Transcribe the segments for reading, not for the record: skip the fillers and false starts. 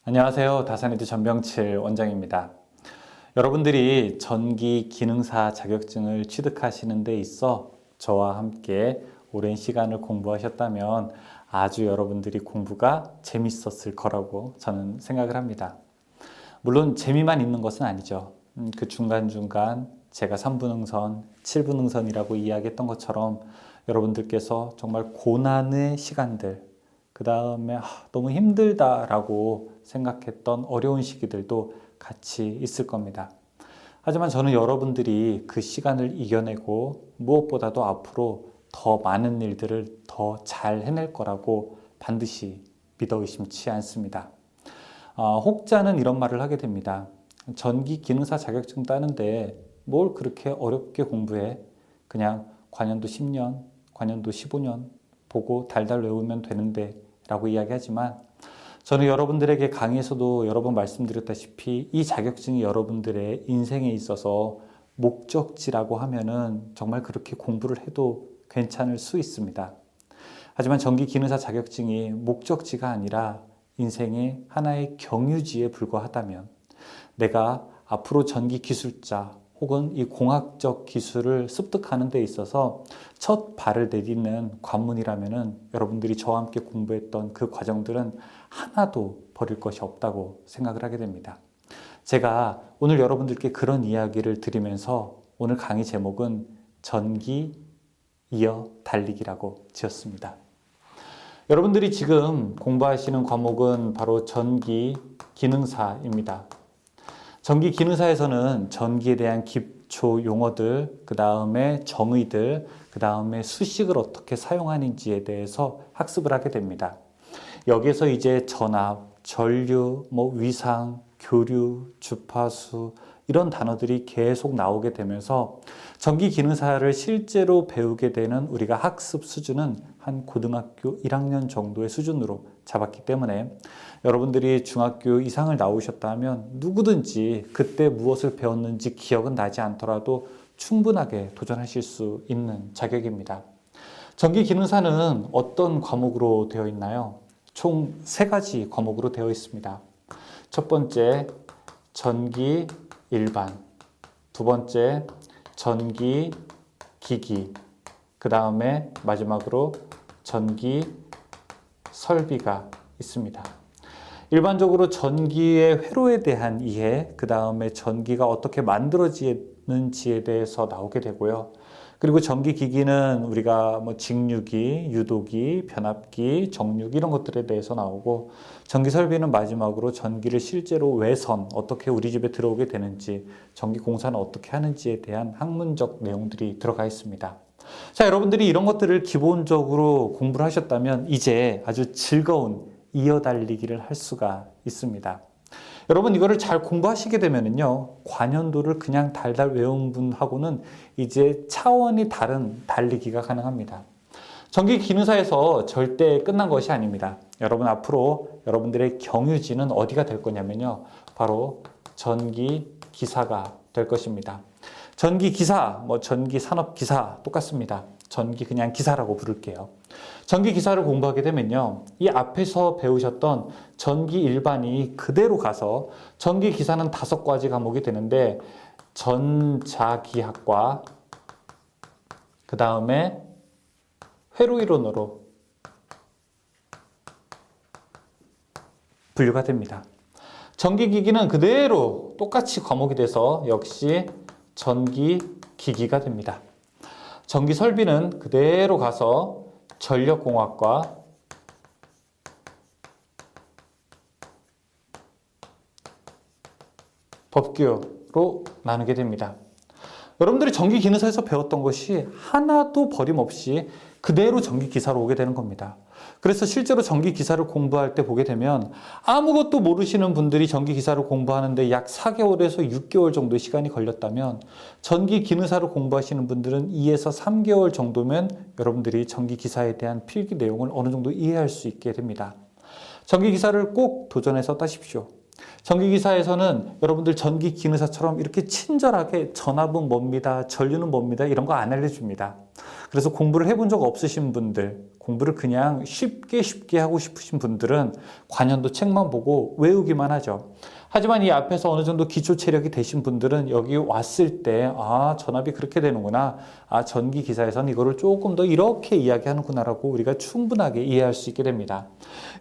안녕하세요. 다산이드 전병칠 원장입니다. 여러분들이 전기 기능사 자격증을 취득하시는 데 있어 저와 함께 오랜 시간을 공부하셨다면 아주 여러분들이 공부가 재밌었을 거라고 저는 생각을 합니다. 물론 재미만 있는 것은 아니죠. 그 중간중간 제가 3분응선, 7분응선이라고 이야기했던 것처럼 여러분들께서 정말 고난의 시간들, 그 다음에 너무 힘들다라고 생각했던 어려운 시기들도 같이 있을 겁니다. 하지만 저는 여러분들이 그 시간을 이겨내고 무엇보다도 앞으로 더 많은 일들을 더 잘 해낼 거라고 반드시 믿어 의심치 않습니다. 혹자는 이런 말을 하게 됩니다. 전기 기능사 자격증 따는데 뭘 그렇게 어렵게 공부해? 그냥 관연도 10년, 관연도 15년 보고 달달 외우면 되는데 라고 이야기하지만 저는 여러분들에게 강의에서도 여러 번 말씀드렸다시피 이 자격증이 여러분들의 인생에 있어서 목적지라고 하면은 정말 그렇게 공부를 해도 괜찮을 수 있습니다. 하지만 전기 기능사 자격증이 목적지가 아니라 인생의 하나의 경유지에 불과하다면 내가 앞으로 전기 기술자 혹은 이 공학적 기술을 습득하는 데 있어서 첫 발을 내딛는 관문이라면은 여러분들이 저와 함께 공부했던 그 과정들은 하나도 버릴 것이 없다고 생각을 하게 됩니다. 제가 오늘 여러분들께 그런 이야기를 드리면서 오늘 강의 제목은 전기 이어 달리기라고 지었습니다. 여러분들이 지금 공부하시는 과목은 바로 전기 기능사입니다. 전기 기능사에서는 전기에 대한 기초 용어들, 그 다음에 정의들, 그 다음에 수식을 어떻게 사용하는지에 대해서 학습을 하게 됩니다. 여기에서 이제 전압, 전류, 위상, 교류, 주파수 이런 단어들이 계속 나오게 되면서 전기 기능사를 실제로 배우게 되는 우리가 학습 수준은 한 고등학교 1학년 정도의 수준으로 잡았기 때문에 여러분들이 중학교 이상을 나오셨다면 누구든지 그때 무엇을 배웠는지 기억은 나지 않더라도 충분하게 도전하실 수 있는 자격입니다. 전기 기능사는 어떤 과목으로 되어 있나요? 총 3가지 과목으로 되어 있습니다. 첫 번째, 전기 일반, 두 번째, 전기 기기, 그 다음에 마지막으로 전기 설비가 있습니다. 일반적으로 전기의 회로에 대한 이해, 그 다음에 전기가 어떻게 만들어지는지에 대해서 나오게 되고요. 그리고 전기기기는 우리가 직류기, 유도기, 변압기, 정류기 이런 것들에 대해서 나오고 전기설비는 마지막으로 전기를 실제로 외선, 어떻게 우리 집에 들어오게 되는지, 전기공사는 어떻게 하는지에 대한 학문적 내용들이 들어가 있습니다. 자, 여러분들이 이런 것들을 기본적으로 공부를 하셨다면 이제 아주 즐거운 이어달리기를 할 수가 있습니다. 여러분 이거를 잘 공부하시게 되면은요, 관연도를 그냥 달달 외운 분하고는 이제 차원이 다른 달리기가 가능합니다. 전기 기능사에서 절대 끝난 것이 아닙니다. 여러분 앞으로 여러분들의 경유지는 어디가 될 거냐면요, 바로 전기 기사가 될 것입니다. 전기 기사, 전기 산업 기사 똑같습니다. 전기 그냥 기사라고 부를게요. 전기 기사를 공부하게 되면요, 이 앞에서 배우셨던 전기 일반이 그대로 가서 전기 기사는 5가지 과목이 되는데 전자기학과, 그 다음에 회로이론으로 분류가 됩니다. 전기기기는 그대로 똑같이 과목이 돼서 역시 전기기기가 됩니다. 전기설비는 그대로 가서 전력공학과, 법규로 나누게 됩니다. 여러분들이 전기기능사에서 배웠던 것이 하나도 버림없이 그대로 전기기사로 오게 되는 겁니다. 그래서 실제로 전기기사를 공부할 때 보게 되면 아무것도 모르시는 분들이 전기기사를 공부하는데 약 4개월에서 6개월 정도의 시간이 걸렸다면 전기기능사를 공부하시는 분들은 2에서 3개월 정도면 여러분들이 전기기사에 대한 필기 내용을 어느 정도 이해할 수 있게 됩니다. 전기기사를 꼭 도전해서 따십시오. 전기기사에서는 여러분들 전기기능사처럼 이렇게 친절하게 전압은 뭡니다, 전류는 뭡니다 이런 거 안 알려줍니다. 그래서 공부를 해본 적 없으신 분들, 공부를 그냥 쉽게 하고 싶으신 분들은 관연도 책만 보고 외우기만 하죠. 하지만 이 앞에서 어느 정도 기초 체력이 되신 분들은 여기 왔을 때, 아, 전압이 그렇게 되는구나. 아, 전기 기사에서는 이거를 조금 더 이렇게 이야기하는구나라고 우리가 충분하게 이해할 수 있게 됩니다.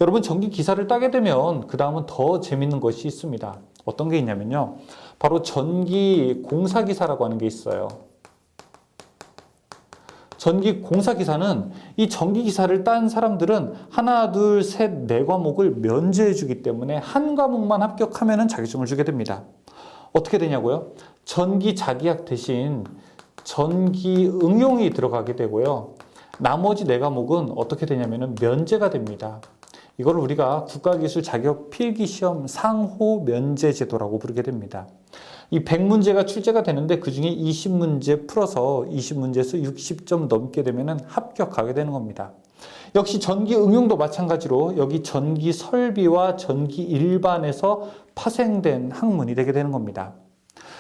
여러분, 전기 기사를 따게 되면 그 다음은 더 재밌는 것이 있습니다. 어떤 게 있냐면요. 바로 전기 공사 기사라고 하는 게 있어요. 전기 공사 기사는 이 전기 기사를 딴 사람들은 하나, 둘, 셋, 네 과목을 면제해 주기 때문에 한 과목만 합격하면 자격증을 주게 됩니다. 어떻게 되냐고요? 전기 자기학 대신 전기 응용이 들어가게 되고요. 나머지 네 과목은 어떻게 되냐면 면제가 됩니다. 이걸 우리가 국가기술 자격 필기시험 상호 면제 제도라고 부르게 됩니다. 이 100문제가 출제가 되는데 그 중에 20문제 풀어서 20문제에서 60점 넘게 되면 합격하게 되는 겁니다. 역시 전기 응용도 마찬가지로 여기 전기 설비와 전기 일반에서 파생된 학문이 되게 되는 겁니다.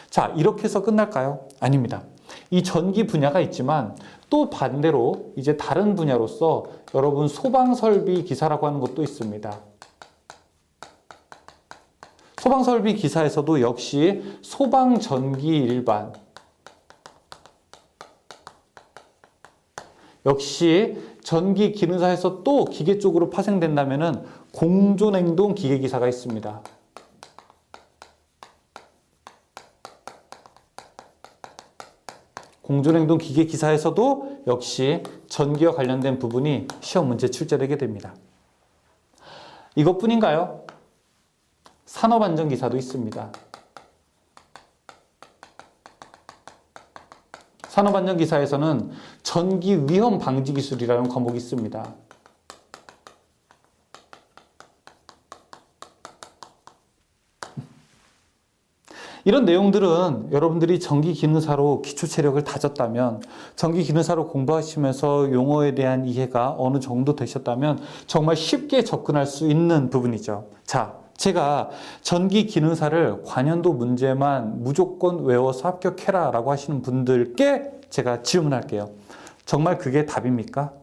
자, 이렇게 해서 끝날까요? 아닙니다. 이 전기 분야가 있지만 또 반대로 이제 다른 분야로서 여러분 소방설비 기사라고 하는 것도 있습니다. 소방설비 기사에서도 역시 소방전기 일반, 역시 전기 기능사에서 또 기계 쪽으로 파생된다면 공존행동 기계기사가 있습니다. 공존행동 기계기사에서도 역시 전기와 관련된 부분이 시험 문제 출제되게 됩니다. 이것뿐인가요? 산업안전기사도 있습니다. 산업안전기사에서는 전기 위험 방지 기술이라는 과목이 있습니다. 이런 내용들은 여러분들이 전기기능사로 기초체력을 다졌다면, 전기기능사로 공부하시면서 용어에 대한 이해가 어느 정도 되셨다면 정말 쉽게 접근할 수 있는 부분이죠. 자, 제가 전기기능사를 관연도 문제만 무조건 외워서 합격해라 라고 하시는 분들께 제가 질문할게요. 정말 그게 답입니까?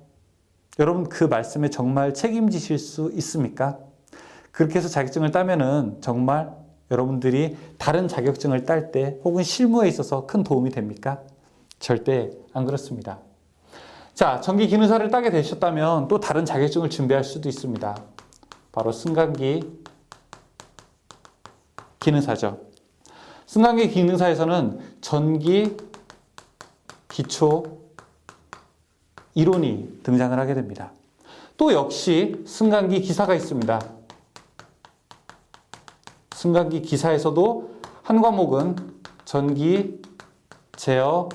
여러분, 그 말씀에 정말 책임지실 수 있습니까? 그렇게 해서 자격증을 따면은 정말 여러분들이 다른 자격증을 딸 때 혹은 실무에 있어서 큰 도움이 됩니까? 절대 안 그렇습니다. 자, 전기기능사를 따게 되셨다면 또 다른 자격증을 준비할 수도 있습니다. 바로 승강기 기능사죠. 승강기 기능사에서는 전기 기초 이론이 등장을 하게 됩니다. 또 역시 승강기 기사가 있습니다. 승강기 기사에서도 한 과목은 전기, 제어,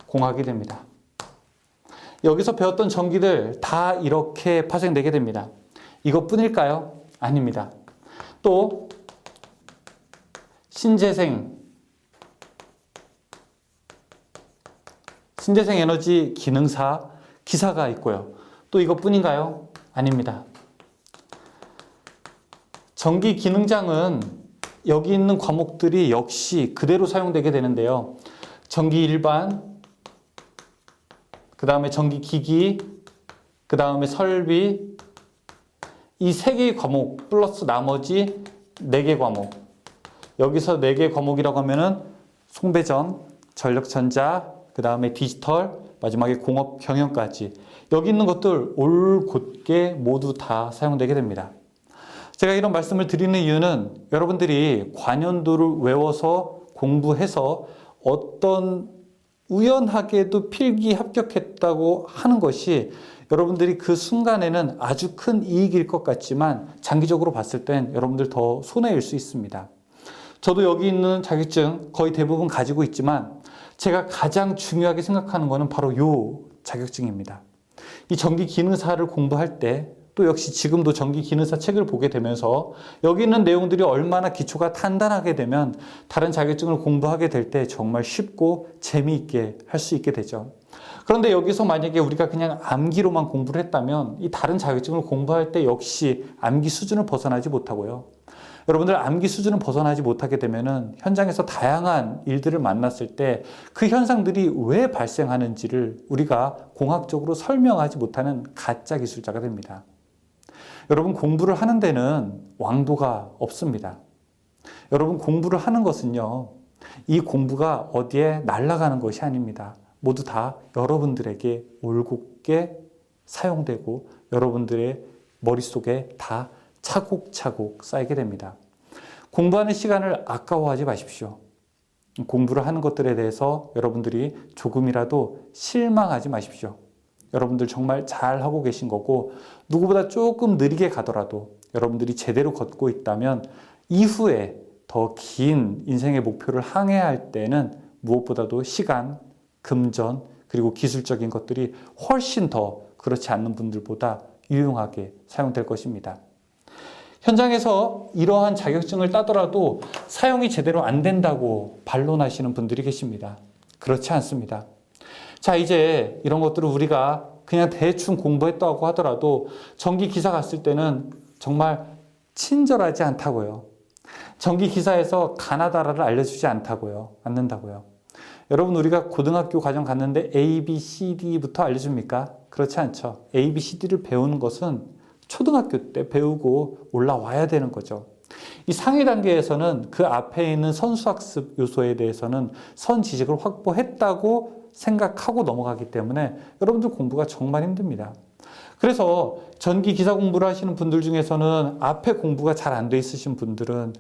공학이 됩니다. 여기서 배웠던 전기들 다 이렇게 파생되게 됩니다. 이것뿐일까요? 아닙니다. 또 신재생 에너지 기능사 기사가 있고요. 또 이것뿐인가요? 아닙니다. 전기 기능장은 여기 있는 과목들이 역시 그대로 사용되게 되는데요. 전기 일반, 그 다음에 전기 기기, 그 다음에 설비, 이 3개의 과목 플러스 나머지 4개 과목. 여기서 4개 과목이라고 하면은 송배전, 전력전자, 그 다음에 디지털, 마지막에 공업 경영까지. 여기 있는 것들 올곧게 모두 다 사용되게 됩니다. 제가 이런 말씀을 드리는 이유는 여러분들이 관연도를 외워서 공부해서 어떤 우연하게도 필기 합격했다고 하는 것이 여러분들이 그 순간에는 아주 큰 이익일 것 같지만 장기적으로 봤을 땐 여러분들 더 손해일 수 있습니다. 저도 여기 있는 자격증 거의 대부분 가지고 있지만 제가 가장 중요하게 생각하는 것은 바로 이 자격증입니다. 이 전기기능사를 공부할 때 또 역시 지금도 전기기능사 책을 보게 되면서 여기 있는 내용들이 얼마나 기초가 단단하게 되면 다른 자격증을 공부하게 될 때 정말 쉽고 재미있게 할 수 있게 되죠. 그런데 여기서 만약에 우리가 그냥 암기로만 공부를 했다면 이 다른 자격증을 공부할 때 역시 암기 수준을 벗어나지 못하고요. 여러분들 암기 수준을 벗어나지 못하게 되면은 현장에서 다양한 일들을 만났을 때 그 현상들이 왜 발생하는지를 우리가 공학적으로 설명하지 못하는 가짜 기술자가 됩니다. 여러분, 공부를 하는 데는 왕도가 없습니다. 여러분, 공부를 하는 것은요, 이 공부가 어디에 날아가는 것이 아닙니다. 모두 다 여러분들에게 올곧게 사용되고 여러분들의 머릿속에 다 차곡차곡 쌓이게 됩니다. 공부하는 시간을 아까워하지 마십시오. 공부를 하는 것들에 대해서 여러분들이 조금이라도 실망하지 마십시오. 여러분들 정말 잘하고 계신 거고, 누구보다 조금 느리게 가더라도 여러분들이 제대로 걷고 있다면 이후에 더 긴 인생의 목표를 항해할 때는 무엇보다도 시간, 금전, 그리고 기술적인 것들이 훨씬 더 그렇지 않는 분들보다 유용하게 사용될 것입니다. 현장에서 이러한 자격증을 따더라도 사용이 제대로 안 된다고 반론하시는 분들이 계십니다. 그렇지 않습니다. 자, 이제 이런 것들을 우리가 그냥 대충 공부했다고 하더라도 전기기사 갔을 때는 정말 친절하지 않다고요. 전기기사에서 가나다라를 알려주지 않는다고요. 여러분, 우리가 고등학교 과정 갔는데 A, B, C, D부터 알려줍니까? 그렇지 않죠. A, B, C, D를 배우는 것은 초등학교 때 배우고 올라와야 되는 거죠. 이 상위 단계에서는 그 앞에 있는 선수학습 요소에 대해서는 선지식을 확보했다고 생각하고 넘어가기 때문에 여러분들 공부가 정말 힘듭니다. 그래서 전기 기사 공부를 하시는 분들 중에서는 앞에 공부가 잘 안 돼 있으신 분들은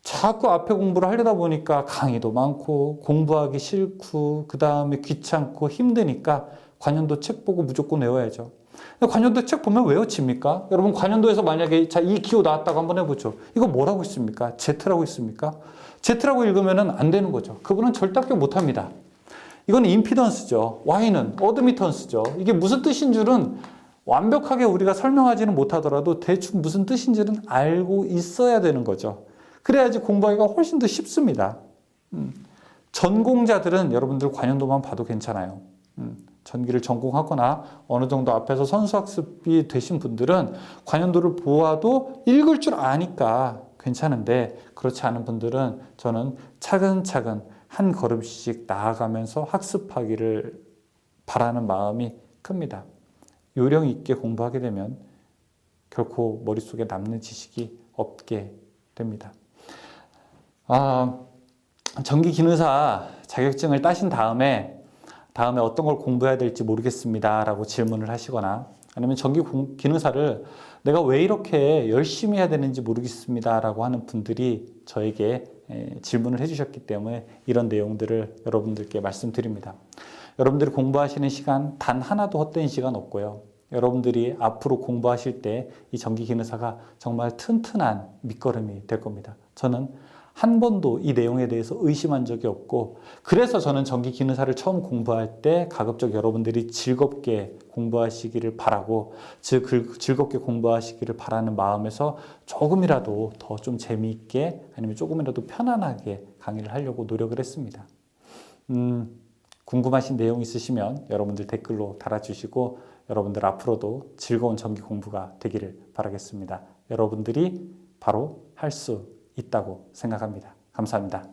자꾸 앞에 공부를 하려다 보니까 강의도 많고 공부하기 싫고 그 다음에 귀찮고 힘드니까 관연도 책 보고 무조건 외워야죠. 관연도 책 보면 외워집니까? 여러분, 관연도에서 만약에 자, 이 기호 나왔다고 한번 해보죠. 이거 뭐라고 있습니까? Z라고 있습니까? Z라고 읽으면 안 되는 거죠. 그분은 절대 합격 못합니다. 이건 임피던스죠. Y는 어드미턴스죠. 이게 무슨 뜻인 줄은 완벽하게 우리가 설명하지는 못하더라도 대충 무슨 뜻인지는 알고 있어야 되는 거죠. 그래야지 공부하기가 훨씬 더 쉽습니다. 전공자들은 여러분들 관연도만 봐도 괜찮아요. 전기를 전공하거나 어느 정도 앞에서 선수학습이 되신 분들은 관연도를 보아도 읽을 줄 아니까 괜찮은데, 그렇지 않은 분들은 저는 차근차근 한 걸음씩 나아가면서 학습하기를 바라는 마음이 큽니다. 요령 있게 공부하게 되면 결코 머릿속에 남는 지식이 없게 됩니다. 전기기능사 자격증을 따신 다음에 어떤 걸 공부해야 될지 모르겠습니다 라고 질문을 하시거나, 아니면 전기기능사를 내가 왜 이렇게 열심히 해야 되는지 모르겠습니다 라고 하는 분들이 저에게 질문을 해주셨기 때문에 이런 내용들을 여러분들께 말씀드립니다. 여러분들이 공부하시는 시간 단 하나도 헛된 시간 없고요. 여러분들이 앞으로 공부하실 때 이 전기기능사가 정말 튼튼한 밑거름이 될 겁니다. 저는 한 번도 이 내용에 대해서 의심한 적이 없고, 그래서 저는 전기기능사를 처음 공부할 때 가급적 여러분들이 즐겁게 공부하시기를 바라고, 즐겁게 공부하시기를 바라는 마음에서 조금이라도 더 좀 재미있게, 아니면 조금이라도 편안하게 강의를 하려고 노력을 했습니다. 궁금하신 내용 있으시면 여러분들 댓글로 달아주시고, 여러분들 앞으로도 즐거운 전기 공부가 되기를 바라겠습니다. 여러분들이 바로 할 수 있다고 생각합니다. 감사합니다.